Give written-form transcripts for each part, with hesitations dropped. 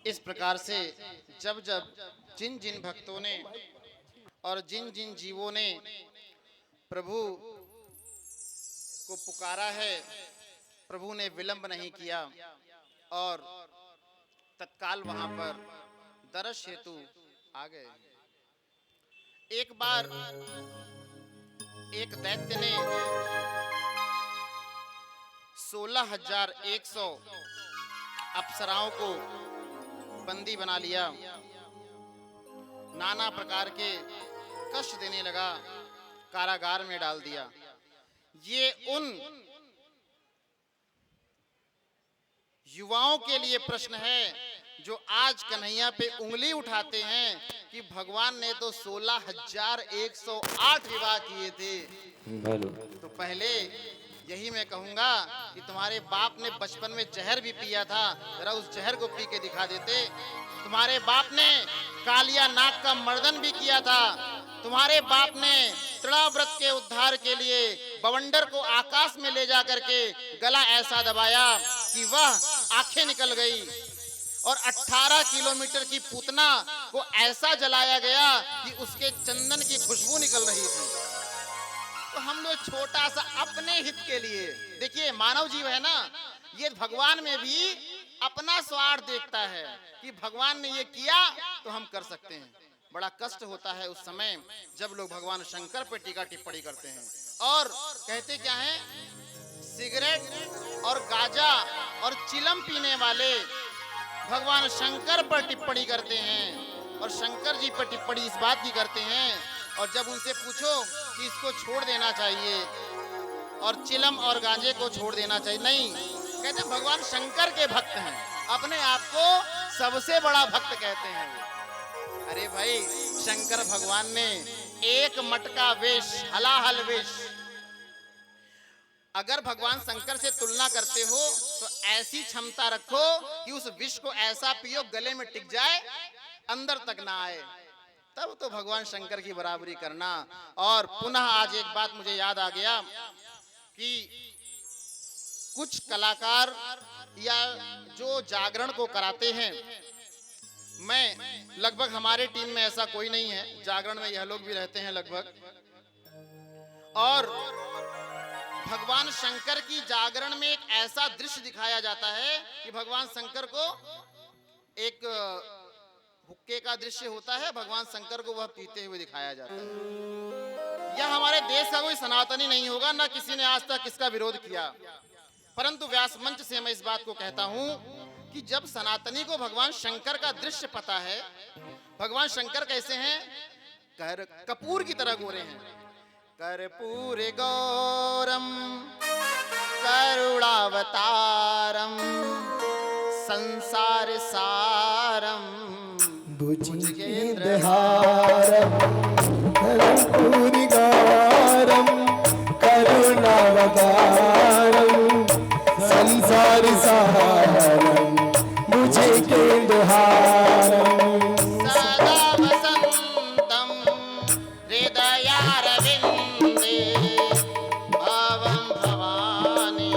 इस प्रकार से जब जब जिन जिन भक्तों ने और जिन जिन जीवों ने प्रभु को पुकारा है, प्रभु ने विलंब नहीं किया और तत्काल वहां पर दर्श हेतु आ गए। एक बार एक दैत्य ने 16,100 अप्सराओं को बंदी बना लिया, नाना प्रकार के कष्ट देने लगा, कारागार में डाल दिया। ये उन युवाओं के लिए प्रश्न है जो आज कन्हैया पे उंगली उठाते हैं कि भगवान ने तो 16,108 विवाह किए थे। तो पहले यही मैं कहूंगा कि तुम्हारे बाप ने बचपन में जहर भी पिया था, जरा उस जहर को पी के दिखा देते। तुम्हारे बाप ने कालिया नाग का मर्दन भी किया था। तुम्हारे बाप ने तृणाव्रत के उद्धार के लिए बवंडर को आकाश में ले जाकर के गला ऐसा दबाया कि वह आंखें निकल गई, और 18 किलोमीटर की पूतना को ऐसा जलाया गया कि उसके चंदन की खुशबू निकल रही थी। तो हम लोग छोटा सा अपने हित के लिए, देखिए मानव जीव है ना, ये भगवान में भी अपना स्वार्थ देखता है कि भगवान ने ये किया तो हम कर सकते हैं। बड़ा कष्ट होता है उस समय जब लोग भगवान शंकर पर टीका टिप्पणी करते हैं और कहते क्या है, सिगरेट और गाजा और चिलम पीने वाले भगवान शंकर पर टिप्पणी करते हैं और शंकर जी पर टिप्पणी इस बात की करते हैं, और जब उनसे पूछो कि इसको छोड़ देना चाहिए और चिलम और गांजे को छोड़ देना चाहिए, नहीं, कहते भगवान शंकर के भक्त हैं, अपने आप को सबसे बड़ा भक्त कहते हैं। अरे भाई, शंकर भगवान ने एक मटका विष, हलाहल विष, अगर भगवान शंकर से तुलना करते हो तो ऐसी क्षमता रखो कि उस विष को ऐसा पियो गले में टिक जाए, अंदर तक ना आए, तब तो भगवान शंकर की बराबरी करना। और पुनः आज एक बात मुझे याद आ गया कि कुछ कलाकार या जो जागरण को कराते हैं, मैं लगभग हमारे टीम में ऐसा कोई नहीं है, जागरण में यह लोग भी रहते हैं लगभग, और भगवान शंकर की जागरण में एक ऐसा दृश्य दिखाया जाता है कि भगवान शंकर को एक हुक्के का दृश्य होता है, भगवान शंकर को वह पीते हुए दिखाया जाता है। यह हमारे देश का कोई सनातनी नहीं होगा, ना किसी ने आज तक इसका विरोध किया, परंतु व्यास मंच से मैं इस बात को कहता हूं कि जब सनातनी को भगवान शंकर का दृश्य पता है, भगवान शंकर कैसे हैं, कपूर की तरह गोरे हैं, कर्पूर गौरम करुणावतारम संसार सारम भुजगेन्द्रहारम कर्पूर गौरम करुणावतारम संसार सारम भुजगेन्द्रहारम सदा वसंतम हृदयारविंदे भवं भवानी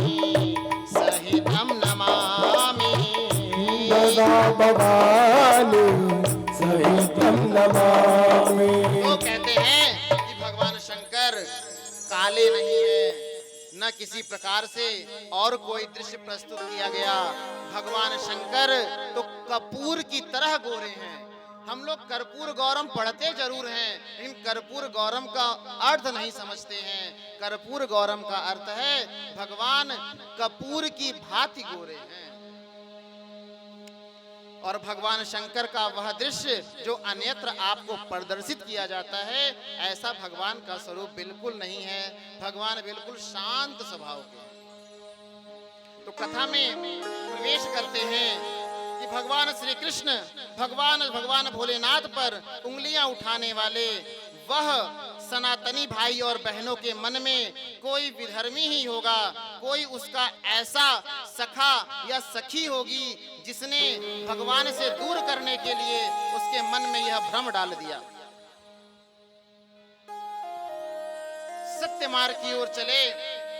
सहितं नमामि। सदा भवानी सहितं नमामि। वो कहते हैं कि भगवान शंकर काले नहीं है, न किसी प्रकार से और कोई दृश्य प्रस्तुत किया गया। भगवान शंकर तो कपूर की तरह गोरे हैं। हम लोग कर्पूर गौरम पढ़ते जरूर हैं, लेकिन कर्पूर गौरम का अर्थ नहीं समझते हैं। कर्पूर गौरम का अर्थ है भगवान कपूर की भांति गोरे हैं। और भगवान शंकर का वह दृश्य जो अन्यत्र आपको प्रदर्शित किया जाता है, ऐसा भगवान का स्वरूप बिल्कुल नहीं है। भगवान बिल्कुल शांत स्वभाव के हैं। तो कथा में प्रवेश करते हैं कि भगवान श्री कृष्ण भगवान भोलेनाथ पर उंगलियां उठाने वाले वह सनातनी भाई और बहनों के मन में कोई विधर्मी ही होगा, कोई उसका ऐसा सखा या सखी होगी जिसने भगवान से दूर करने के लिए उसके मन में यह भ्रम डाल दिया। सत्य मार्ग की ओर चले,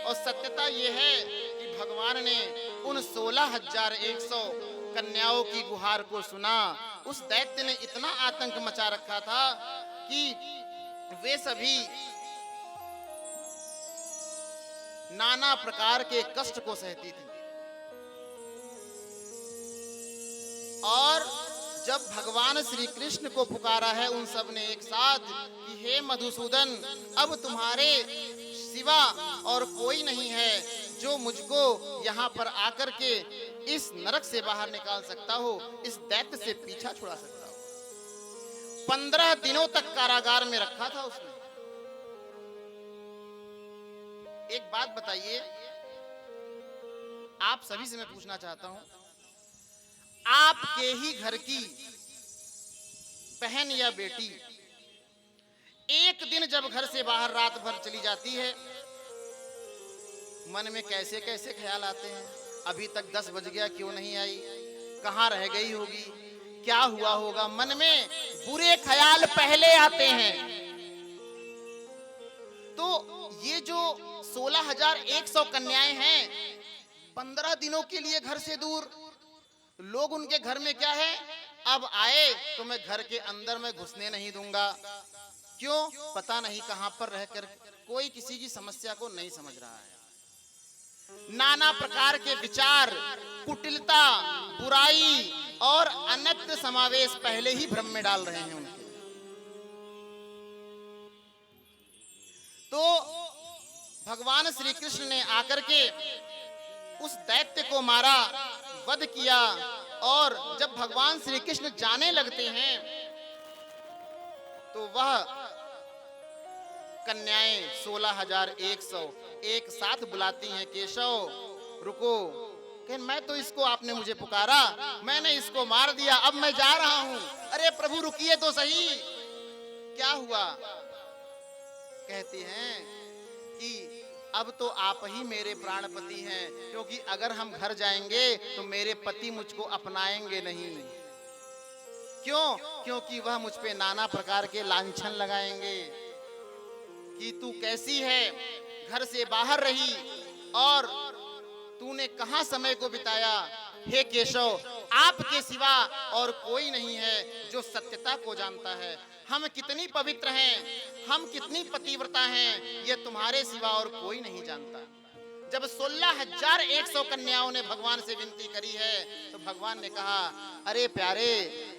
और सत्यता यह है कि भगवान ने उन 16,100 कन्याओं की गुहार को सुना, उस दैत्य ने इतना आतंक मचा रखा था कि वे सभी नाना प्रकार के कष्ट को सहती थी। और जब भगवान श्री कृष्ण को पुकारा है उन सब ने एक साथ कि हे मधुसूदन, अब तुम्हारे सिवा और कोई नहीं है जो मुझको यहाँ पर आकर के इस नरक से बाहर निकाल सकता हो, इस दैत्य से पीछा छुड़ा सकता हो। 15 दिनों तक कारागार में रखा था उसने। एक बात बताइए, आप सभी से मैं पूछना चाहता हूं, आपके ही घर की बहन या बेटी एक दिन जब घर से बाहर रात भर चली जाती है, मन में कैसे कैसे ख्याल आते हैं, अभी तक 10 बज गया क्यों नहीं आई, कहां रह गई होगी, क्या हुआ होगा, मन में बुरे ख्याल पहले आते हैं। तो ये जो 16,100 कन्याएं हैं, 15 दिनों के लिए घर से दूर, लोग उनके घर में क्या है, अब आए तो मैं घर के अंदर में घुसने नहीं दूंगा। क्यों? पता नहीं कहां पर रहकर कोई किसी की समस्या को नहीं समझ रहा है। नाना प्रकार के विचार, कुटिलता, बुराई और अनर्थ समावेश पहले ही भ्रम में डाल रहे हैं उनके। तो भगवान श्री कृष्ण ने आकर के उस दैत्य को मारा, वध किया। और जब भगवान श्री कृष्ण जाने लगते हैं तो वह कन्याएं 16,100 एक साथ बुलाती हैं, केशव रुको, कहें मैं तो इसको, आपने मुझे पुकारा, मैंने इसको मार दिया, अब मैं जा रहा हूं। अरे प्रभु रुकिए तो सही, क्या हुआ? कहते हैं कि अब तो आप ही मेरे प्राणपति हैं, क्योंकि अगर हम घर जाएंगे तो मेरे पति मुझको अपनाएंगे नहीं। क्यों? क्योंकि वह मुझ पे नाना प्रकार के लांछन लगाएंगे कि तू कैसी है, घर से बाहर रही और तूने कहां समय को बिताया। हे केशव, आपके सिवा और कोई नहीं है जो सत्यता को जानता है। हम कितनी पवित्र हैं, हम कितनी पतिव्रता हैं, ये तुम्हारे सिवा और कोई नहीं जानता। जब 16,100 कन्याओं ने भगवान से विनती करी है तो भगवान ने कहा, अरे प्यारे,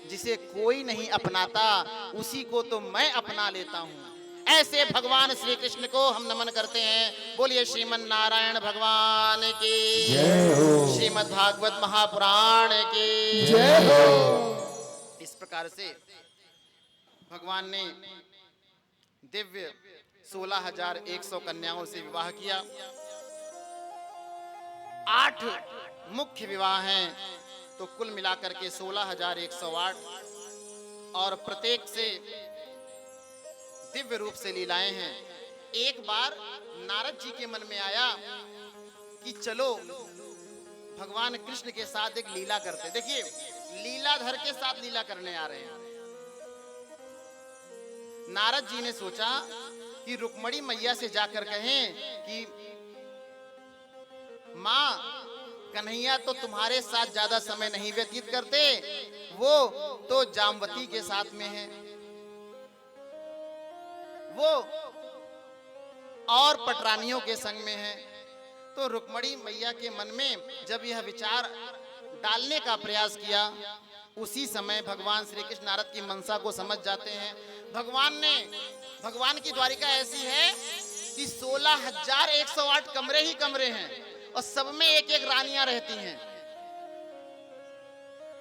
जिसे कोई नहीं अपनाता उसी को तो मैं अपना लेता हूँ। ऐसे भगवान श्री कृष्ण को हम नमन करते हैं। बोलिए श्रीमन नारायण भगवान की जय हो। श्रीमद् भागवत महापुराण की जय हो। इस प्रकार से भगवान ने दिव्य 16,100 कन्याओं से विवाह किया। 8 मुख्य विवाह हैं, तो कुल मिलाकर के 16,108, और प्रत्येक से दिव्य रूप से लीलाएं हैं। एक बार नारद जी के मन में आया कि चलो भगवान कृष्ण के साथ एक लीला करते। देखिए, लीलाधर के साथ लीला करने आ रहे हैं। नारद जी ने सोचा कि रुक्मणी मैया से जाकर कहें कि माँ, कन्हैया तो तुम्हारे साथ ज्यादा समय नहीं व्यतीत करते, वो तो जामवती के साथ में है, वो और पटरानियों के संग में है। तो रुक्मणी मैया के मन में जब यह विचार डालने का प्रयास किया, उसी समय भगवान श्री कृष्ण नारद की मनसा को समझ जाते हैं। भगवान की द्वारिका ऐसी है कि 16,108 कमरे ही कमरे हैं और सब में एक एक रानियां रहती हैं।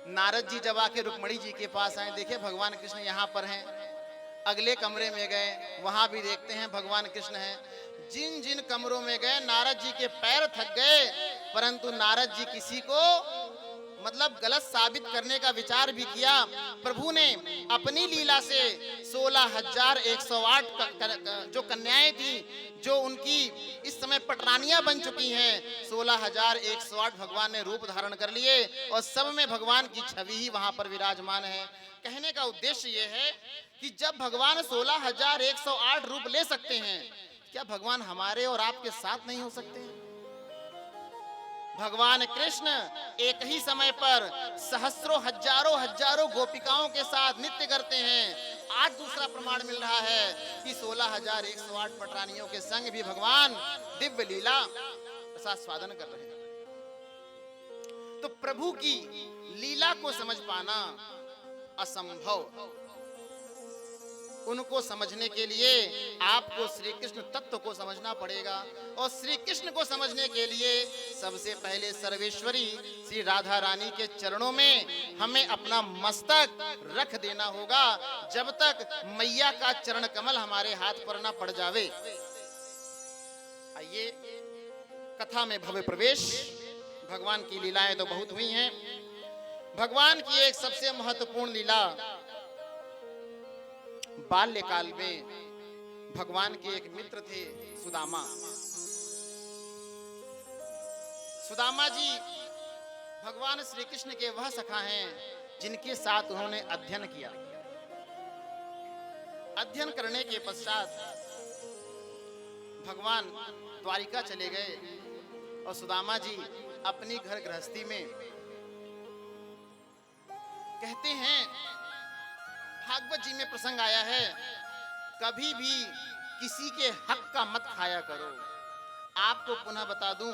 नारद जी जब आके रुक्मणी जी के पास आए, देखे भगवान कृष्ण यहाँ पर हैं। अगले कमरे में गए, वहां भी देखते हैं भगवान कृष्ण हैं। जिन जिन कमरों में गए, नारद जी के पैर थक गए, परंतु नारद जी किसी को मतलब गलत साबित करने का विचार भी किया। प्रभु ने अपनी लीला से 16,108 जो कन्याएं थी, जो उनकी इस समय पटरानियां बन चुकी हैं, 16,108 भगवान ने रूप धारण कर लिए और सब में भगवान की छवि ही वहां पर विराजमान है। कहने का उद्देश्य यह है कि जब भगवान 16,108 रूप ले सकते हैं, क्या भगवान हमारे और आपके साथ नहीं हो सकते हैं? भगवान कृष्ण एक ही समय पर सहस्रों हजारों हजारों गोपिकाओं के साथ नृत्य करते हैं। आज दूसरा प्रमाण मिल रहा है कि 16,108 पटरानियों के संग भी भगवान दिव्य लीला प्रसाद स्वादन कर रहे हैं। तो प्रभु की लीला को समझ पाना असंभव। उनको समझने के लिए आपको श्री कृष्ण तत्व को समझना पड़ेगा, और श्री कृष्ण को समझने के लिए सबसे पहले सर्वेश्वरी श्री राधा रानी के चरणों में हमें अपना मस्तक रख देना होगा, जब तक मैया का चरण कमल हमारे हाथ पर ना पड़ जावे। आइए कथा में भव्य प्रवेश। भगवान की लीलाएं तो बहुत हुई हैं। भगवान की एक सबसे महत्वपूर्ण लीला, बाल्यकाल में भगवान के एक मित्र थे सुदामा। सुदामा जी भगवान श्री कृष्ण के वह सखा हैं जिनके साथ उन्होंने अध्ययन किया। अध्ययन करने के पश्चात भगवान द्वारिका चले गए और सुदामा जी अपनी घर गृहस्थी में। कहते हैं भागवत जी में प्रसंग आया है, कभी भी किसी के हक का मत खाया करो। आपको पुनः बता दूं,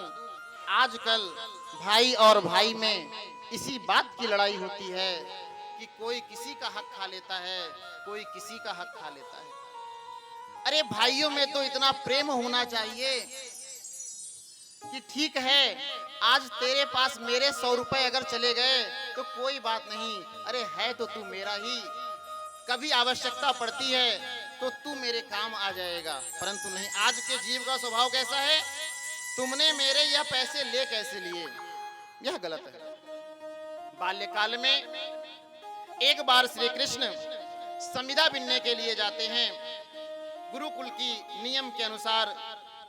आजकल भाई और भाई में इसी बात की लड़ाई होती है कि कोई किसी का हक खा लेता है, कोई किसी का हक खा लेता है। अरे भाइयों में तो इतना प्रेम होना चाहिए कि ठीक है, आज तेरे पास मेरे 100 रुपए अगर चले गए तो कोई बात नहीं, अरे है तो तू मेरा ही, कभी आवश्यकता पड़ती है तो तू मेरे काम आ जाएगा। परंतु नहीं, आज के जीव का स्वभाव कैसा है, तुमने मेरे यह पैसे ले कैसे लिए, यह गलत है। बाल्यकाल में एक बार श्री कृष्ण समिधा बिनने के लिए जाते हैं। गुरुकुल की नियम के अनुसार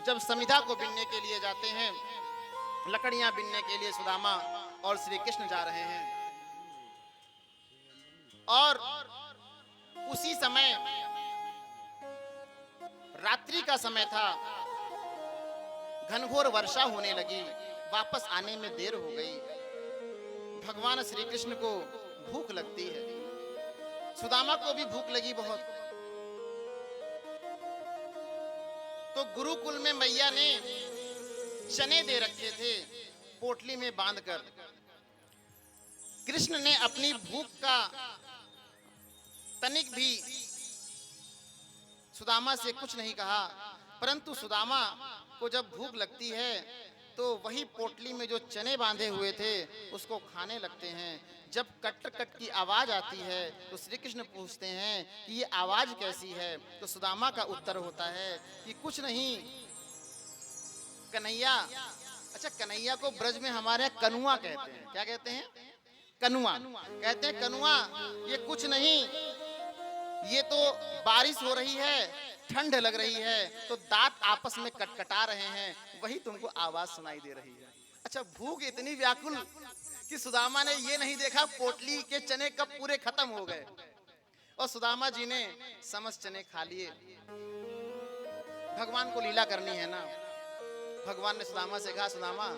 जब समिधा को बिनने के लिए जाते हैं, लकड़ियां बिनने के लिए सुदामा और श्री कृष्ण जा रहे हैं, और उसी समय रात्रि का समय था, घनघोर वर्षा होने लगी, वापस आने में देर हो गई। भगवान श्री कृष्ण को भूख लगती है, सुदामा को भी भूख लगी बहुत। तो गुरुकुल में मैया ने चने दे रखे थे पोटली में बांधकर। कृष्ण ने अपनी भूख का तनिक भी सुदामा से कुछ नहीं कहा, परंतु सुदामा को जब भूख लगती है तो वही पोटली में जो चने बांधे हुए थे उसको खाने लगते हैं। जब कट कट की आवाज आती है तो श्री कृष्ण पूछते हैं कि ये आवाज कैसी है, तो सुदामा का उत्तर होता है कि कुछ नहीं कन्हैया। अच्छा, कन्हैया को ब्रज में हमारे यहाँ कनुआ कहते हैं। क्या कहते हैं? कनुआ कहते हैं। कनुआ ये कुछ नहीं, ये तो बारिश हो रही है, ठंड लग रही है, तो दांत आपस में कटकटा रहे हैं, वही तुमको आवाज सुनाई दे रही है। अच्छा, भूख इतनी व्याकुल कि सुदामा ने ये नहीं देखा पोटली के चने कब पूरे खत्म हो गए, और सुदामा जी ने समस्त चने खा लिए। भगवान को लीला करनी है ना। भगवान ने सुदामा से कहा, सुदामा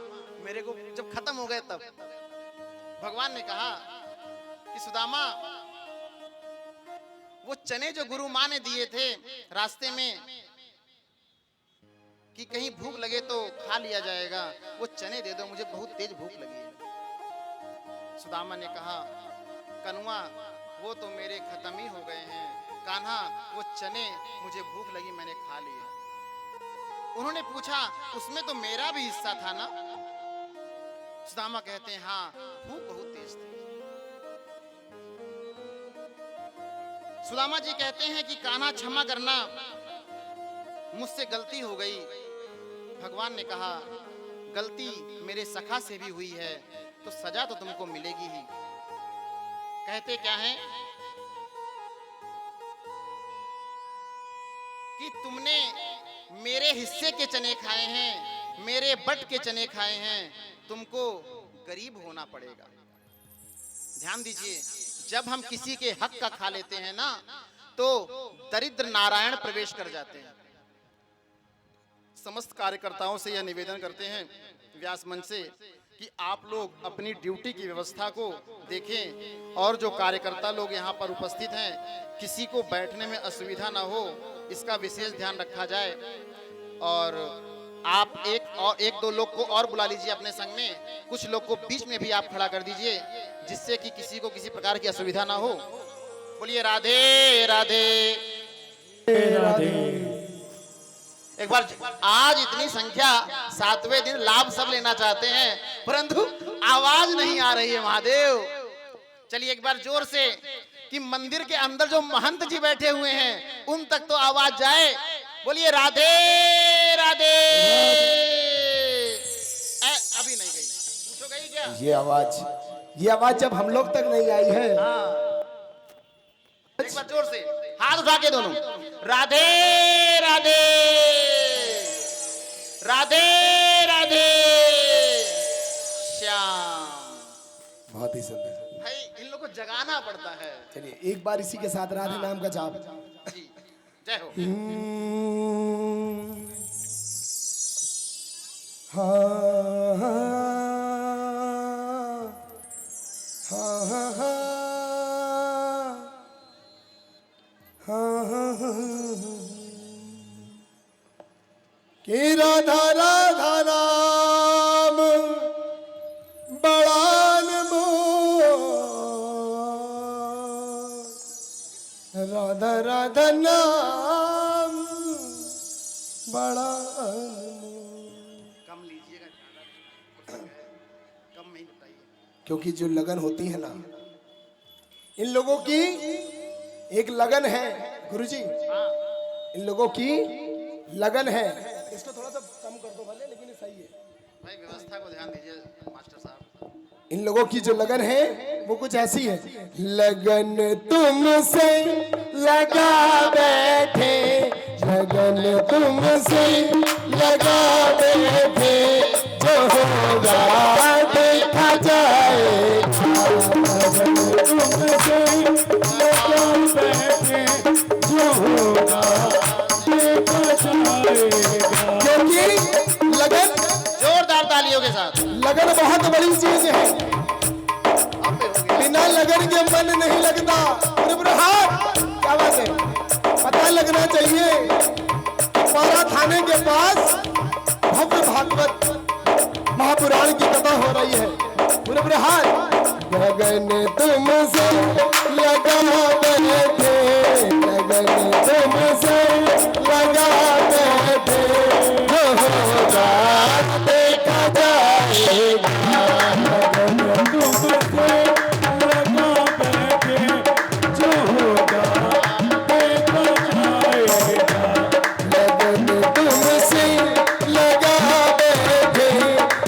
मेरे को जब खत्म हो गए तब भगवान ने कहा कि सुदामा वो चने जो गुरु माँ ने दिए थे रास्ते में कि कहीं भूख लगे तो खा लिया जाएगा, वो चने दे दो, मुझे बहुत तेज भूख लगी है। सुदामा ने कहा, कनुआ वो तो मेरे खत्म ही हो गए हैं, कान्हा वो चने मुझे भूख लगी मैंने खा लिए। उन्होंने पूछा, उसमें तो मेरा भी हिस्सा था ना? सुदामा कहते हैं, हाँ भूख बहुत तेज थी। सुदामा जी कहते हैं कि कान्हा क्षमा करना, मुझसे गलती हो गई। भगवान ने कहा, गलती मेरे सखा से भी हुई है तो सजा तो तुमको मिलेगी ही। कहते क्या है कि तुमने मेरे हिस्से के चने खाए हैं, मेरे बट के चने खाए हैं, तुमको गरीब होना पड़ेगा। ध्यान दीजिए, जब हम किसी के हक का खा लेते हैं ना तो दरिद्र नारायण प्रवेश कर जाते हैं। समस्त कार्यकर्ताओं से यह निवेदन करते हैं व्यास मंच से कि आप लोग अपनी ड्यूटी की व्यवस्था को देखें और जो कार्यकर्ता लोग यहाँ पर उपस्थित हैं किसी को बैठने में असुविधा ना हो, इसका विशेष ध्यान रखा जाए। और आप एक दो लोग को और बुला लीजिए अपने संग में, कुछ लोग को बीच में भी आप खड़ा कर दीजिए जिससे कि किसी को किसी प्रकार की असुविधा ना हो। बोलिए राधे राधे राधे। एक बार आज इतनी संख्या, 7वें दिन लाभ सब लेना चाहते हैं परंतु आवाज नहीं आ रही है महादेव। चलिए एक बार जोर से कि मंदिर के अंदर जो महंत जी बैठे हुए हैं उन तक तो आवाज जाए। बोलिए राधे राधे। अभी नहीं गई, पूछो गई क्या? ये आवाज जब हम लोग तक नहीं आई है। एक बार जोर से हाथ उठा के दोनों, राधे राधे राधे राधे श्याम। बहुत ही सुंदर। भाई इन लोगों को जगाना पड़ता है। चलिए एक बार इसी के साथ राधे नाम का जाप। जी जय हो। हाँ हाँ हाँ कि राधा राधा नाम बड़ा अनमोल, राधा राधा नाम बड़ा अनमोल। कम लीजिएगा, कम में ही बताइए। क्योंकि जो लगन होती है ना, इन लोगों की एक लगन है गुरुजी, इन लोगों की लगन है। इसको थोड़ा सा कम कर दो भले, लेकिन ये सही है भाई, व्यवस्था को ध्यान दीजिए मास्टर साहब। इन लोगों की जो लगन है वो कुछ ऐसी है। लगन तुमसे लगा बैठे, लगन तुमसे लगा बैठे, जो होगा देखा जाएगा। लगन तुमसे लगा बैठे, जो होगा देखा जाएगा। क्योंकि लगन, जोरदार तालियों के साथ, लगन बहुत बड़ी चीज है। बिना लगन के मन नहीं लगता। क्या बात है, पता लगना चाहिए। पारा थाने के पास भव्य भागवत महापुराण की कथा हो रही है। लगन तुमसे लगा बैठे, लगन तुमसे लगा बैठे, जो होगा देखा जाएगा। लगन तुमसे लगा बैठे, जो होगा देखा जाएगा। लगन तुमसे लगा बैठे,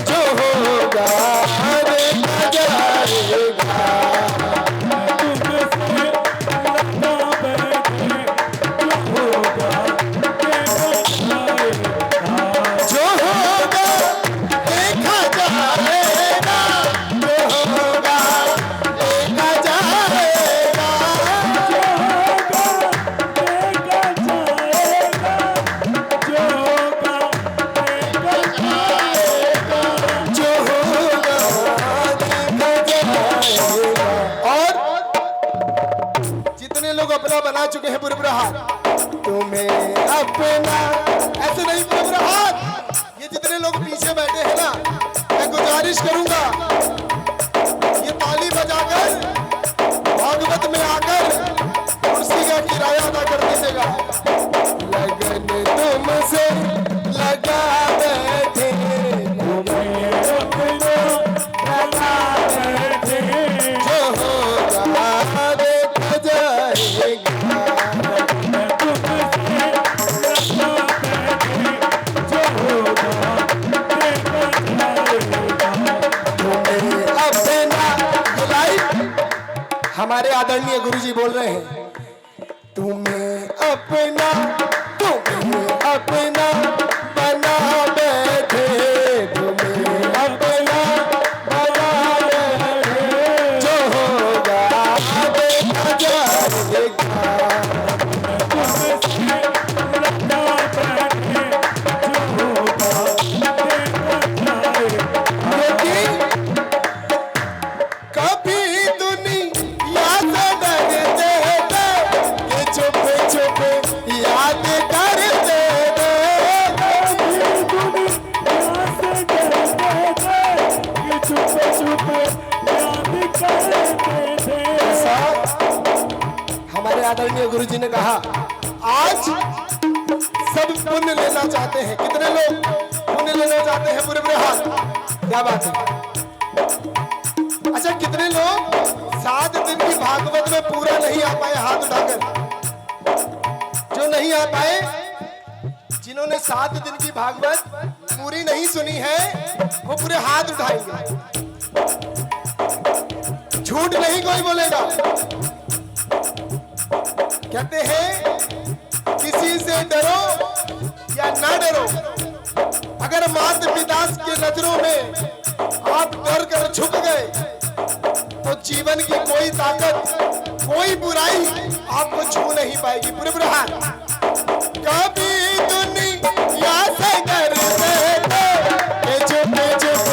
जो होगा देखा जाएगा। बना चुके हैं बुरे हाथ तुम्हें अपना, ऐसे नहीं बुरे हाथ। ये जितने लोग पीछे बैठे हैं ना, मैं गुजारिश करूंगा ये ताली बजाकर भागवत में आकर कुर्सी का किराया अदा कर दीजिएगा। लगन तुमसे लगा बैठे, लगा बैठे, जो होगा देखा जाएगा। हमारे आदरणीय गुरुजी बोल रहे हैं, तुम्हें अपना बना बैठे, तुम्हें अपना बना बैठे, जो होगा देखा जाएगा। जो होगा देखा जाएगा। ऐसा हमारे आदरणीय गुरु जी ने कहा, आज सब पुण्य लेना चाहते हैं। कितने लोग पुण्य लेना चाहते हैं? पूरे हाथ। क्या बात है? अच्छा, कितने लोग 7 दिन की भागवत में पूरा नहीं आ पाए? हाथ उठाकर। जो नहीं आ पाए, जिन्होंने 7 दिन की भागवत पूरी नहीं सुनी है, वो पूरे हाथ उठाएंगे। झूठ नहीं कोई बोलेगा। कहते हैं किसी से डरो या ना डरो, अगर माता पिता के नजरों में आप डर कर झुक गए तो जीवन की कोई ताकत, कोई बुराई आपको छू नहीं पाएगी। पूरे हाथ। कभी दुनिया से डरते थे, चुप चुप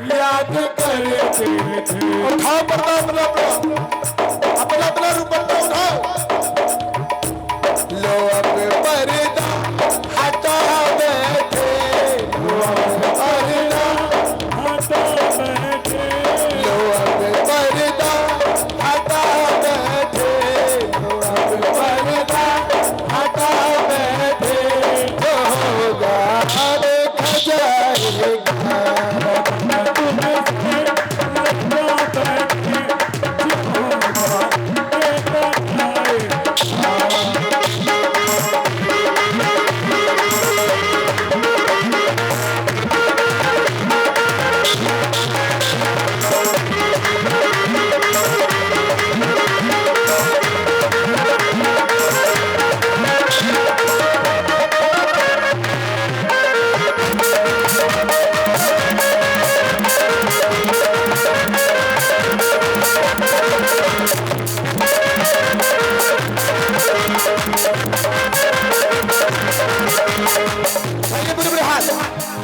याद करते उठाओ पर्दा अपना अपना अपना रूप पर्दा उठाओ। लो अब पर्दा हटा बैठे, लो अब पर्दा हटा बैठे, लो अब पर्दा हटा बैठे, लो अब पर्दा हटा बैठे, जो होगा देखा जाएगा।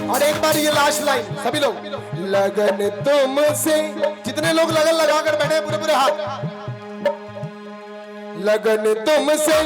और एक बार ये लास्ट लाइन सभी लोग, लगन तुमसे। जितने लोग लगन लगा कर बैठे पूरे हाथ। लगन तुमसे